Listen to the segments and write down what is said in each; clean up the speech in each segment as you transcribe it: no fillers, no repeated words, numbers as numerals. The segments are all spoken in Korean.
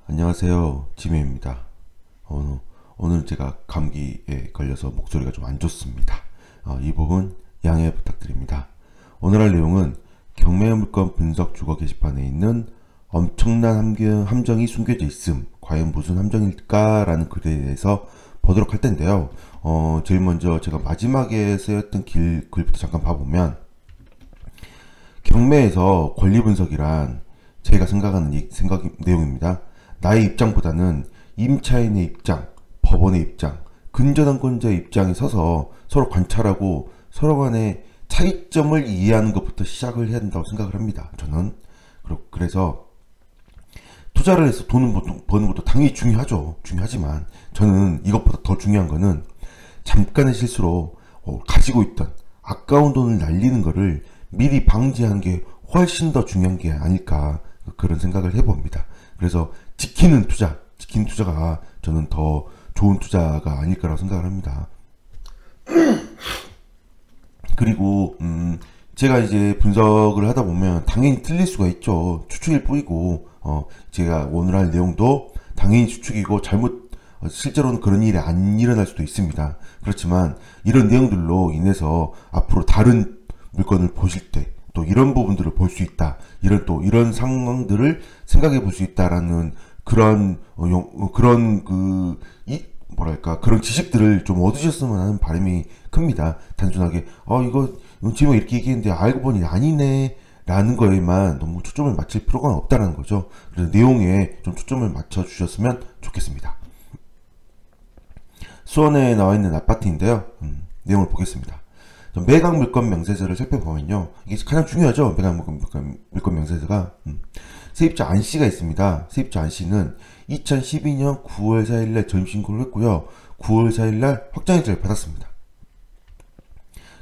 안녕하세요. 지메입니다. 오늘 제가 감기에 걸려서 목소리가 좀 안 좋습니다. 이 부분 양해 부탁드립니다. 오늘 할 내용은 경매물건 분석 주거 게시판에 있는 엄청난 함정이 숨겨져 있음, 과연 무슨 함정일까? 라는 글에 대해서 보도록 할 텐데요. 제일 먼저 제가 마지막에 쓰였던 글부터 잠깐 봐보면, 경매에서 권리 분석이란 제가 생각하는 내용입니다. 나의 입장보다는 임차인의 입장, 법원의 입장, 근저당권자의 입장에 서서 서로 관찰하고 서로 간의 차이점을 이해하는 것부터 시작을 해야 된다고 생각을 합니다. 저는. 그래서 투자를 해서 돈을 버는 것도 당연히 중요하죠. 중요하지만 저는 이것보다 더 중요한 거는 잠깐의 실수로 가지고 있던 아까운 돈을 날리는 거를 미리 방지하는 게 훨씬 더 중요한 게 아닐까, 그런 생각을 해봅니다. 그래서 지키는 투자가 저는 더 좋은 투자가 아닐까라고 생각을 합니다. 그리고 제가 이제 분석을 하다 보면 당연히 틀릴 수가 있죠. 추측일 뿐이고, 제가 오늘 할 내용도 당연히 추측이고 실제로는 그런 일이 안 일어날 수도 있습니다. 그렇지만 이런 내용들로 인해서 앞으로 다른 물건을 보실 때 또 이런 부분들을 볼 수 있다, 이런 상황들을 생각해 볼 수 있다라는 그런 그런 지식들을 좀 얻으셨으면 하는 바람이 큽니다. 단순하게 이거 지금 이렇게 얘기했는데 알고 보니 아니네 라는 거에만 너무 초점을 맞출 필요가 없다는 거죠. 그래서 내용에 좀 초점을 맞춰 주셨으면 좋겠습니다. 수원에 나와 있는 아파트인데요. 내용을 보겠습니다. 매각 물건 명세서를 살펴보면요, 이게 가장 중요하죠. 매각 물건 명세서가 세입자 안씨가 있습니다. 세입자 안씨는 2012년 9월 4일날 전입신고를 했고요, 9월 4일날 확정일자를 받았습니다.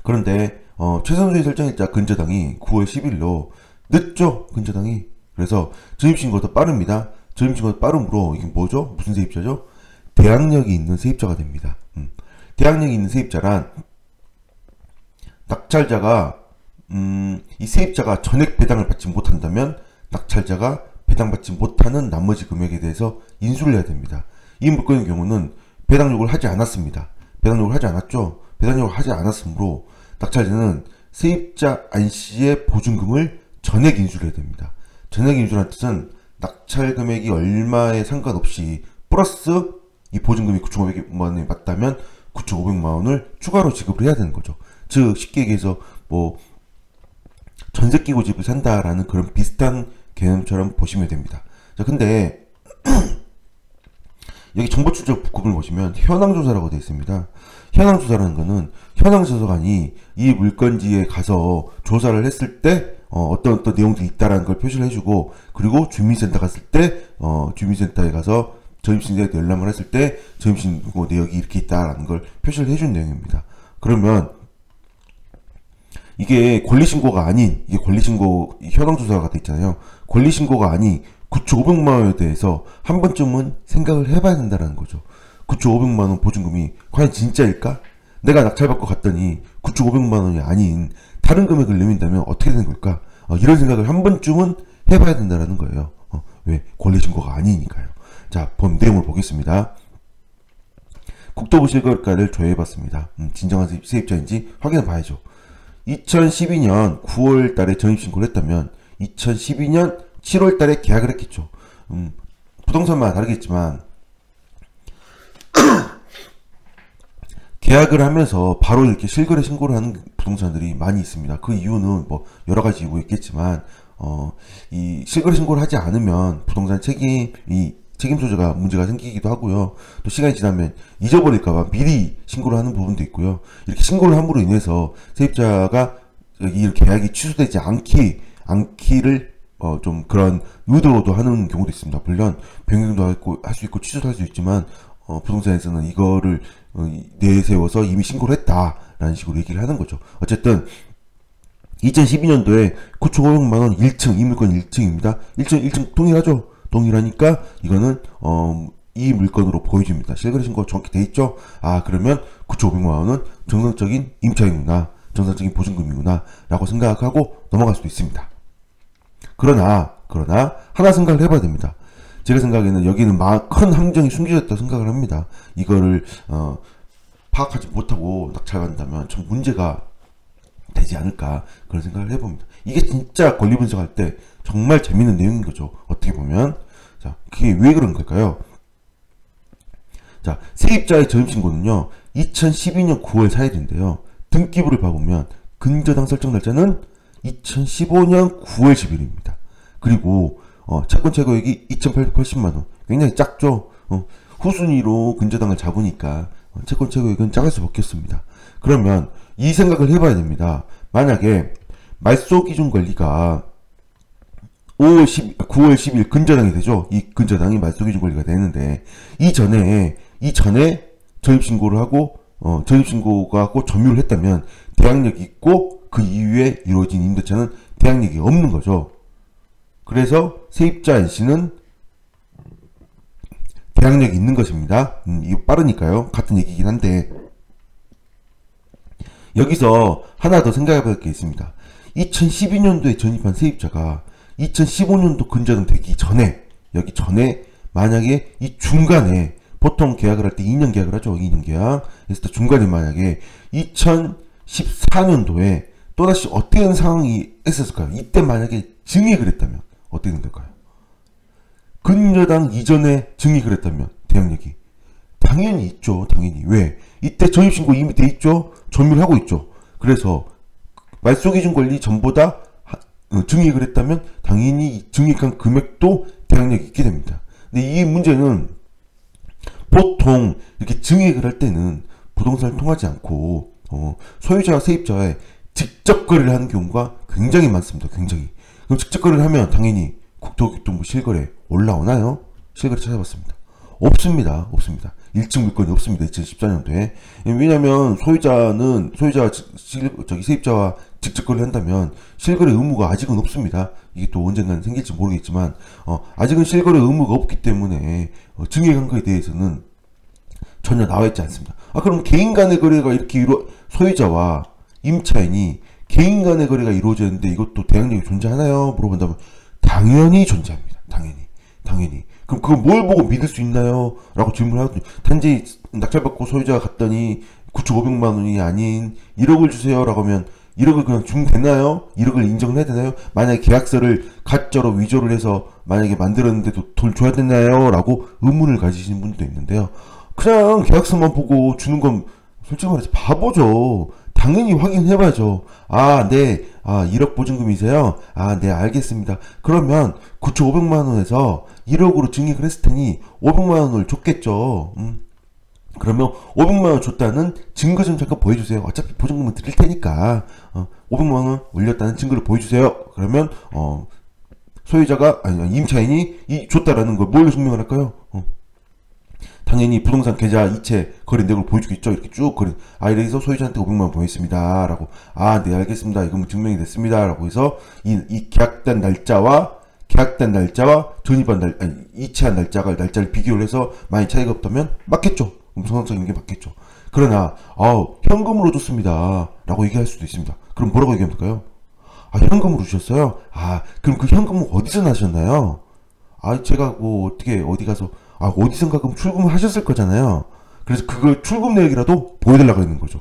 그런데 최선수의 설정일자 근저당이 9월 10일로 늦죠. 근저당이. 그래서 전입신고가 빠릅니다. 전입신고가 빠름으로 이게 뭐죠? 무슨 세입자죠? 대항력이 있는 세입자가 됩니다. 대항력이 있는 세입자란 낙찰자가 이 세입자가 전액 배당을 받지 못한다면 낙찰자가 배당받지 못하는 나머지 금액에 대해서 인수를 해야 됩니다. 이 물건의 경우는 배당 요구를 하지 않았습니다. 배당 요구를 하지 않았죠. 배당 요구를 하지 않았으므로 낙찰자는 세입자 안씨의 보증금을 전액 인수를 해야 됩니다. 전액 인수라는 뜻은 낙찰 금액이 얼마에 상관없이 플러스 이 보증금이 9,500만 원이 맞다면 9,500만 원을 추가로 지급을 해야 되는 거죠. 즉 쉽게 얘기해서 전세 끼고 집을 산다라는 그런 비슷한 개념처럼 보시면 됩니다. 자, 근데 여기 정보 출처 부분을 보시면 현황조사라고 되어 있습니다. 현황조사라는 거는 현황조사관이 이 물건지에 가서 조사를 했을 때 어떤 내용들이 있다라는 걸 표시를 해주고, 그리고 주민센터 갔을 때 주민센터에 가서 전입신고에 열람을 했을 때 전입신고 내역이 이렇게 있다라는 걸 표시를 해준 내용입니다. 그러면 이게 권리신고가 아닌, 이게 권리신고 현황조사가 돼 있잖아요. 권리신고가 아닌 9,500만 원에 대해서 한 번쯤은 생각을 해봐야 된다는 거죠. 9,500만 원 보증금이 과연 진짜일까? 내가 낙찰받고 갔더니 9,500만 원이 아닌 다른 금액을 내민다면 어떻게 되는 걸까? 이런 생각을 한 번쯤은 해봐야 된다는 거예요. 왜? 권리신고가 아니니까요. 자, 본 내용을 보겠습니다. 국토부 실거래가를 조회해봤습니다. 진정한 세입자인지 확인해 봐야죠. 2012년 9월 달에 전입신고를 했다면 2012년 7월 달에 계약을 했겠죠. 부동산마다 다르겠지만 계약을 하면서 바로 이렇게 실거래 신고를 하는 부동산들이 많이 있습니다. 그 이유는 여러 가지 이유가 있겠지만 이 실거래 신고를 하지 않으면 부동산 책임 소재가 문제가 생기기도 하고요. 또 시간이 지나면 잊어버릴까봐 미리 신고를 하는 부분도 있고요. 이렇게 신고를 함으로 인해서 세입자가 이 계약이 취소되지 않기를 좀 그런 의도도 하는 경우도 있습니다. 물론 변경도 할 수 있고 취소도 할 수 있지만 부동산에서는 이거를 내세워서 이미 신고를 했다라는 식으로 얘기를 하는 거죠. 어쨌든 2012년도에 9,500만 원 1층, 이 물건 1층입니다. 1층 동일하죠? 동일하니까 이거는 이 물건으로 보여줍니다. 실거래 신고가 정확히 돼 있죠? 그러면 9,500만 원은 정상적인 임차인이구나, 정상적인 보증금이구나 라고 생각하고 넘어갈 수도 있습니다. 그러나 하나 생각을 해봐야 됩니다. 제가 생각에는 여기는 큰 함정이 숨겨졌다고 생각을 합니다. 이거를 파악하지 못하고 낙찰받는다면 좀 문제가 되지 않을까 그런 생각을 해봅니다. 이게 진짜 권리 분석할 때 정말 재밌는 내용인 거죠. 어떻게 보면. 자, 그게 왜 그런 걸까요? 자, 세입자의 전입신고는요 2012년 9월 4일인데요 등기부를 봐보면 근저당 설정 날짜는 2015년 9월 10일입니다. 그리고 채권 최고액이 2,880만원. 굉장히 작죠. 후순위로 근저당을 잡으니까 채권 최고액은 작을 수밖에 없습니다. 그러면 이 생각을 해봐야 됩니다. 만약에 말소기준 권리가 9월 10일 근저당이 되죠. 이 근저당이 말소기준 권리가 되는데 이전에 전입신고를 하고 전입신고가 하고 점유를 했다면 대항력이 있고 그 이후에 이루어진 임대차는 대항력이 없는 거죠. 그래서 세입자 N씨는 대항력이 있는 것입니다. 이거 빠르니까요. 같은 얘기긴 한데 여기서 하나 더 생각해 볼 게 있습니다. 2012년도에 전입한 세입자가 2015년도 근저당 되기 전에 여기 전에 만약에 이 중간에 보통 계약을 할 때 2년 계약을 하죠. 2년 계약 했을 때 중간에 만약에 2014년도에 또다시 어떻게 된 상황이 있었을까요? 이때 만약에 증액을 했다면 어떻게 된 걸까요? 근저당 이전에 증액을 했다면 대항력이 당연히 있죠. 당연히. 왜? 이때 전입신고 이미 돼 있죠. 점유를 하고 있죠. 그래서 말소기준 권리 전보다 증액을 했다면 당연히 증액한 금액도 대항력이 있게 됩니다. 근데 이 문제는 보통 이렇게 증액을 할 때는 부동산을 통하지 않고 소유자와 세입자의 직접 거래를 하는 경우가 굉장히 많습니다. 굉장히. 그럼 직접 거래를 하면 당연히 국토교통부 실거래 올라오나요? 실거래 찾아봤습니다. 없습니다. 없습니다. 1층 물건이 없습니다. 2014년도에. 왜냐면 세입자와 직접 거래를 한다면 실거래 의무가 아직은 없습니다. 이게 또 언젠가는 생길지 모르겠지만 아직은 실거래 의무가 없기 때문에 증액한 거에 대해서는 전혀 나와 있지 않습니다. 그럼 개인 간의 거래가 이렇게 소유자와 임차인이 개인 간의 거래가 이루어졌는데 이것도 대항력이 존재하나요? 물어본다면 당연히 존재합니다. 당연히. 그럼 그거 뭘 보고 믿을 수 있나요? 라고 질문을 하거든요. 단지 낙찰받고 소유자가 갔더니 9,500만 원이 아닌 1억을 주세요 라고 하면 1억을 그냥 주면 되나요? 1억을 인정을 해야 되나요? 만약에 계약서를 가짜로 위조를 해서 만약에 만들었는데도 돈 줘야 되나요? 라고 의문을 가지시는 분들도 있는데요. 그냥 계약서만 보고 주는 건 솔직히 말해서 바보죠. 당연히 확인해봐야죠. 네. 1억 보증금이세요? 네, 알겠습니다. 그러면 9,500만원에서 1억으로 증액을 했을 테니 500만원을 줬겠죠. 그러면 500만원 줬다는 증거 좀 잠깐 보여주세요. 어차피 보증금은 드릴 테니까 500만원 올렸다는 증거를 보여주세요. 그러면 소유자가 임차인이 줬다라는 걸 뭘로 증명을 할까요? 당연히 부동산 계좌 이체 거래 내역을 보여주겠죠. 이렇게 쭉 거래. 이래서 소유자한테 500만원 보냈습니다. 라고. 네, 알겠습니다. 이건 증명이 됐습니다. 라고 해서 이 계약된 날짜와 전입한 이체한 날짜를 비교를 해서 만약 차이가 없다면 맞겠죠. 정상적인 게 맞겠죠. 그러나 현금으로 줬습니다. 라고 얘기할 수도 있습니다. 그럼 뭐라고 얘기하면 될까요? 현금으로 주셨어요? 그럼 그 현금은 어디서 나셨나요? 제가 어디 가서 어디선가 그럼 출금을 하셨을 거잖아요. 그래서 그걸 출금 내역이라도 보여달라고 했는 거죠.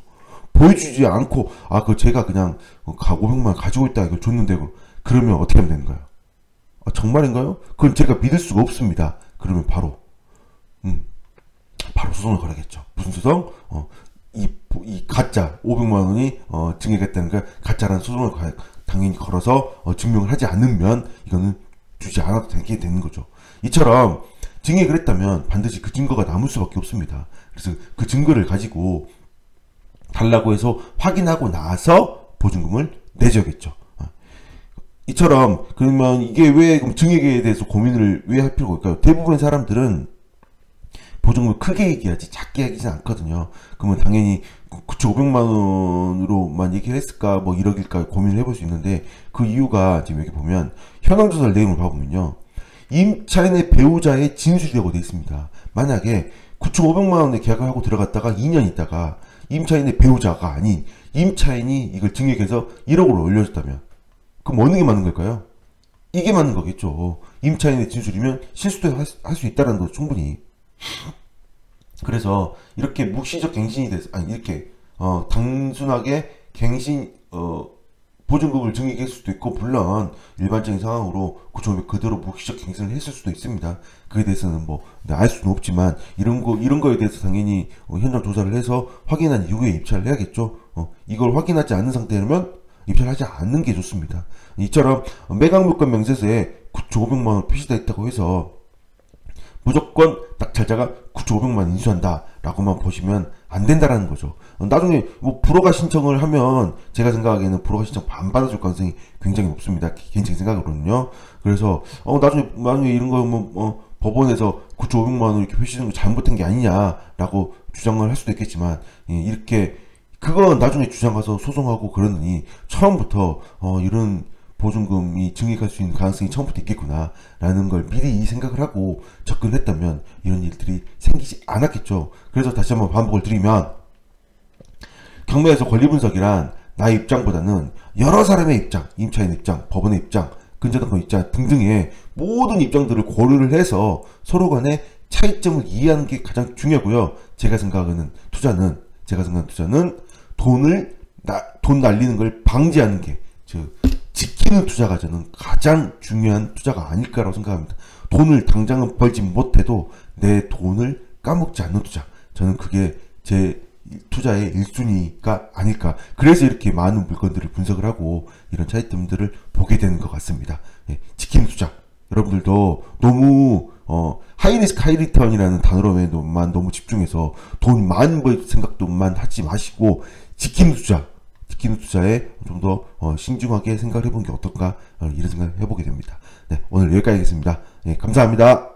보여주지 않고 제가 그냥 500만 가지고 있다 이걸 줬는데 그러면 어떻게 하면 되는가요? 정말인가요? 그건 제가 믿을 수가 없습니다. 그러면 바로 소송을 걸어야겠죠. 무슨 소송? 이 가짜 500만 원이 증액했다는 걸 가짜라는 소송을 당연히 걸어서 증명을 하지 않으면 이거는 주지 않아도 되게 되는 거죠. 이처럼 증액을 했다면 반드시 그 증거가 남을 수밖에 없습니다. 그래서 그 증거를 가지고 달라고 해서 확인하고 나서 보증금을 내줘야겠죠. 이처럼 그러면 이게 왜 증액에 대해서 고민을 왜 할 필요가 있을까요? 대부분의 사람들은 보증금을 크게 얘기하지 작게 얘기하지 않거든요. 그러면 당연히 9,500만 원으로만 얘기를 했을까 1억일까 고민을 해볼 수 있는데 그 이유가 지금 여기 보면 현황조사 내용을 봐보면요. 임차인의 배우자의 진술이라고 되어 있습니다. 만약에 9,500만 원에 계약을 하고 들어갔다가 2년 있다가 임차인의 배우자가 아닌 임차인이 이걸 증액해서 1억으로 올려줬다면 그럼 어느 게 맞는 걸까요? 이게 맞는 거겠죠. 임차인의 진술이면 실수도 할 수 있다는 거 충분히. 그래서 이렇게 묵시적 갱신이 돼서 아니 이렇게 단순하게 갱신 보증금을 증액할 수도 있고 물론 일반적인 상황으로 구청이 그대로 묵시적 갱신을 했을 수도 있습니다. 그에 대해서는 뭐 알 수는 없지만 이런 거에 대해서 당연히 현장 조사를 해서 확인한 이후에 입찰을 해야겠죠. 이걸 확인하지 않는 상태라면 입찰하지 않는 게 좋습니다. 이처럼 매각물건 명세서에 9조 5백만 원 표시되어 있다고 해서 무조건 낙찰자가 9조 5백만 원 인수한다 라고만 보시면 안 된다라는 거죠. 나중에 뭐 불허가 신청을 하면 제가 생각하기에는 불허가 신청 안 받아줄 가능성이 굉장히 높습니다. 개인적인 생각으로는요. 그래서 나중에 이런 거 뭐 법원에서 9조 5백만 원 이렇게 표시된 거 잘못된 게 아니냐라고 주장을 할 수도 있겠지만 이렇게 그건 나중에 주장가서 소송하고 그러느니 처음부터 이런 보증금이 증액할 수 있는 가능성이 처음부터 있겠구나 라는 걸 미리 생각을 하고 접근했다면 이런 일들이 생기지 않았겠죠. 그래서 다시 한번 반복을 드리면 경매에서 권리분석이란 나의 입장보다는 여러 사람의 입장, 임차인 입장, 법원의 입장, 근저당권 입장 등등의 모든 입장들을 고려를 해서 서로 간의 차이점을 이해하는 게 가장 중요하고요. 제가 생각하는 투자는 돈 날리는 걸 방지하는 게, 즉 지키는 투자가 저는 가장 중요한 투자가 아닐까라고 생각합니다. 돈을 당장은 벌지 못해도 내 돈을 까먹지 않는 투자. 저는 그게 제 투자의 1순위가 아닐까. 그래서 이렇게 많은 물건들을 분석을 하고 이런 차이점들을 보게 되는 것 같습니다. 지키는 투자. 여러분들도 너무 하이리스크 하이리턴이라는 단어로만 너무 집중해서 돈 많이 벌 생각도만 하지 마시고 지키는 투자에 좀 더 신중하게 생각을 해보는 게 어떨까 이런 생각을 해보게 됩니다. 네, 오늘 여기까지 하겠습니다. 네, 감사합니다.